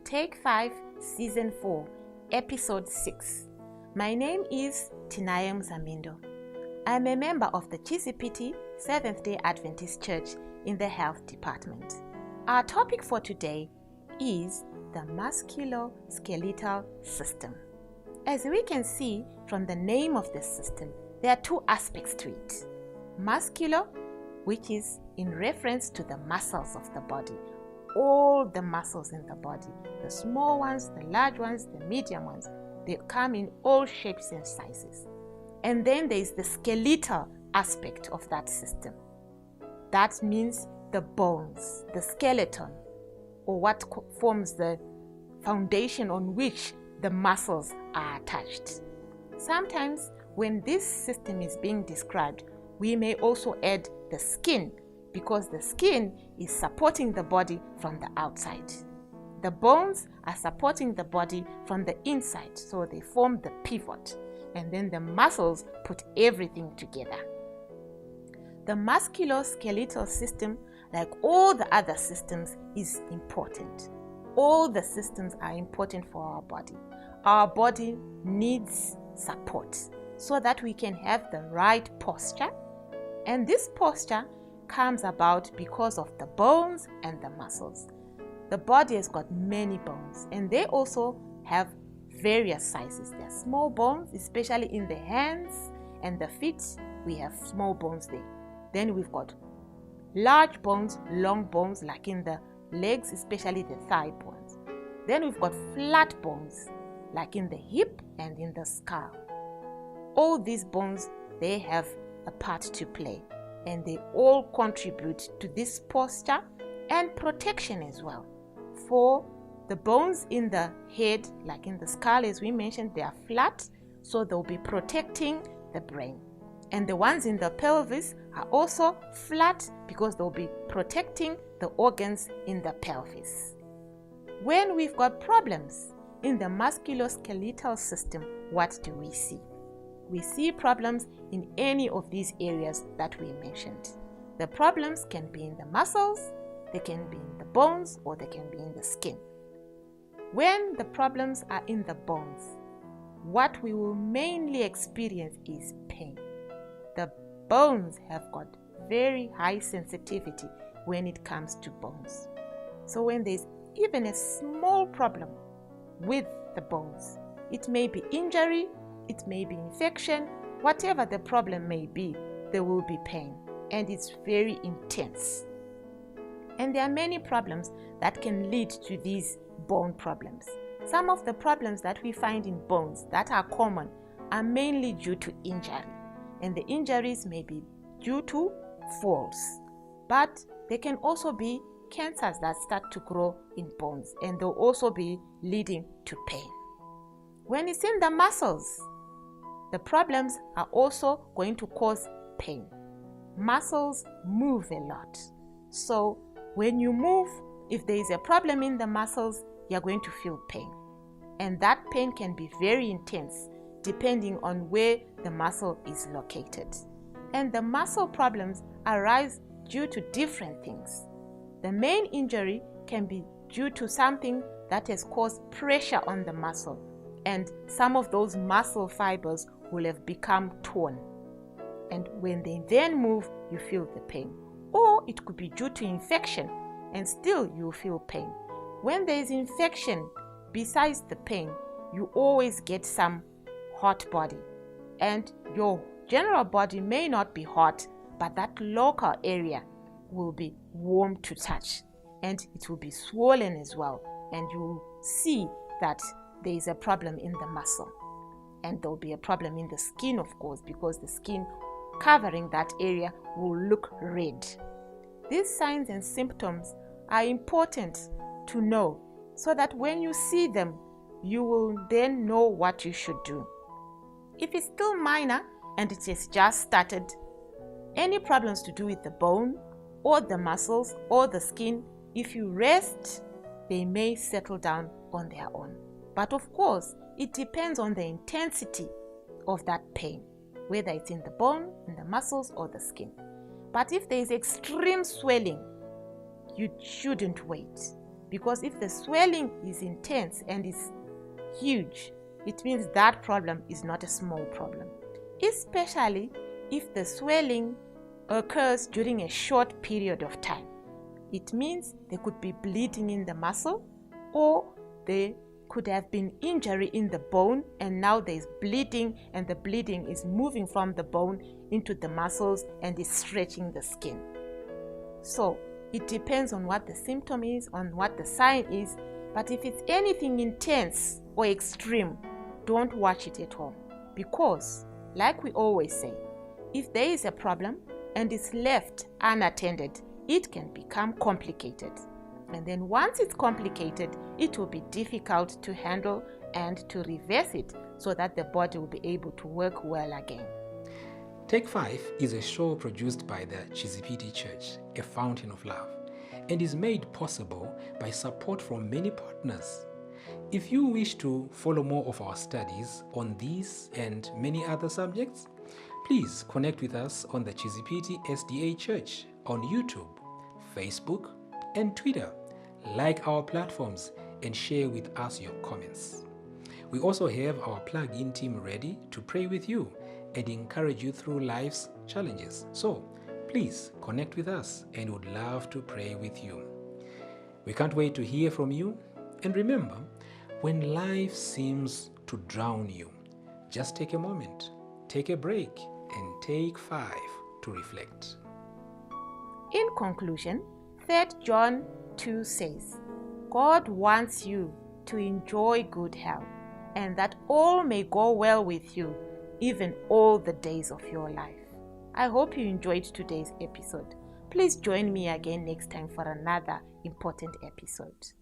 Take 5, Season 4, Episode 6. My name is Tinaye Muzamhindo. I'm a member of the Chisipiti Seventh-day Adventist Church in the Health Department. Our topic for today is the Musculo-Skeletal System. As we can see from the name of this system, there are two aspects to it. Musculo, which is in reference to the muscles of the body, all the muscles in the body, the small ones, the large ones, the medium ones, they come in all shapes and sizes. And then there is the skeletal aspect of that system. That means the bones, the skeleton, or what forms the foundation on which the muscles are attached. Sometimes when this system is being described, we may also add the skin, because the skin is supporting the body from the outside. The bones are supporting the body from the inside, so they form the pivot, and then the muscles put everything together. The musculoskeletal system, like all the other systems, is important. All the systems are important for our body. Our body needs support so that we can have the right posture, and this posture comes about because of the bones and the muscles. The body has got many bones, and they also have various sizes. There are small bones, especially in the hands and the feet. We have small bones there. Then we've got large bones, long bones, like in the legs, especially the thigh bones. Then we've got flat bones, like in the hip and in the skull. All these bones, they have a part to play, and they all contribute to this posture and protection as well. For the bones in the head, like in the skull, as we mentioned, they are flat, so they'll be protecting the brain. And the ones in the pelvis are also flat because they'll be protecting the organs in the pelvis. When we've got problems in the musculoskeletal system, what do we see? We see problems in any of these areas that we mentioned. The problems can be in the muscles, they can be in the bones, or they can be in the skin. When the problems are in the bones, what we will mainly experience is pain. The bones have got very high sensitivity when it comes to bones. So when there's even a small problem with the bones, it may be injury, it may be infection, whatever the problem may be, there will be pain, and it's very intense. And there are many problems that can lead to these bone problems. Some of the problems that we find in bones that are common are mainly due to injury, and the injuries may be due to falls, but they can also be cancers that start to grow in bones, and they'll also be leading to pain. When it's in the muscles, the problems are also going to cause pain. Muscles move a lot. So when you move, if there is a problem in the muscles, you're going to feel pain. And that pain can be very intense depending on where the muscle is located. And the muscle problems arise due to different things. The main injury can be due to something that has caused pressure on the muscle, and some of those muscle fibers will have become torn. And when they then move, you feel the pain. Or it could be due to infection, and still you feel pain. When there is infection, besides the pain, you always get some hot body. And your general body may not be hot, but that local area will be warm to touch. And it will be swollen as well. And you will see that there is a problem in the muscle. And there will be a problem in the skin, of course, because the skin covering that area will look red. These signs and symptoms are important to know, so that when you see them, you will then know what you should do. If it's still minor and it has just started, any problems to do with the bone or the muscles or the skin, if you rest, they may settle down on their own. But of course, it depends on the intensity of that pain, whether it's in the bone, in the muscles, or the skin. But if there is extreme swelling, you shouldn't wait. Because if the swelling is intense and is huge, it means that problem is not a small problem. Especially if the swelling occurs during a short period of time. It means there could be bleeding in the muscle, or there could have been injury in the bone and now there is bleeding, and the bleeding is moving from the bone into the muscles and is stretching the skin. So it depends on what the symptom is, on what the sign is, but if it's anything intense or extreme, don't watch it at home, because like we always say, if there is a problem and it's left unattended, it can become complicated. And then once it's complicated, it will be difficult to handle and to reverse it so that the body will be able to work well again. Take 5 is a show produced by the Chizipiti Church, a fountain of love, and is made possible by support from many partners. If you wish to follow more of our studies on these and many other subjects, please connect with us on the Chizipiti SDA Church on YouTube, Facebook, and Twitter. Like our platforms and share with us your comments. We also have our plug-in team ready to pray with you and encourage you through life's challenges. So please connect with us and would love to pray with you. We can't wait to hear from you. And remember, when life seems to drown you, just take a moment, take a break, and take 5 to reflect. In conclusion, 3 John 2 says, God wants you to enjoy good health, and that all may go well with you, even all the days of your life. I hope you enjoyed today's episode. Please join me again next time for another important episode.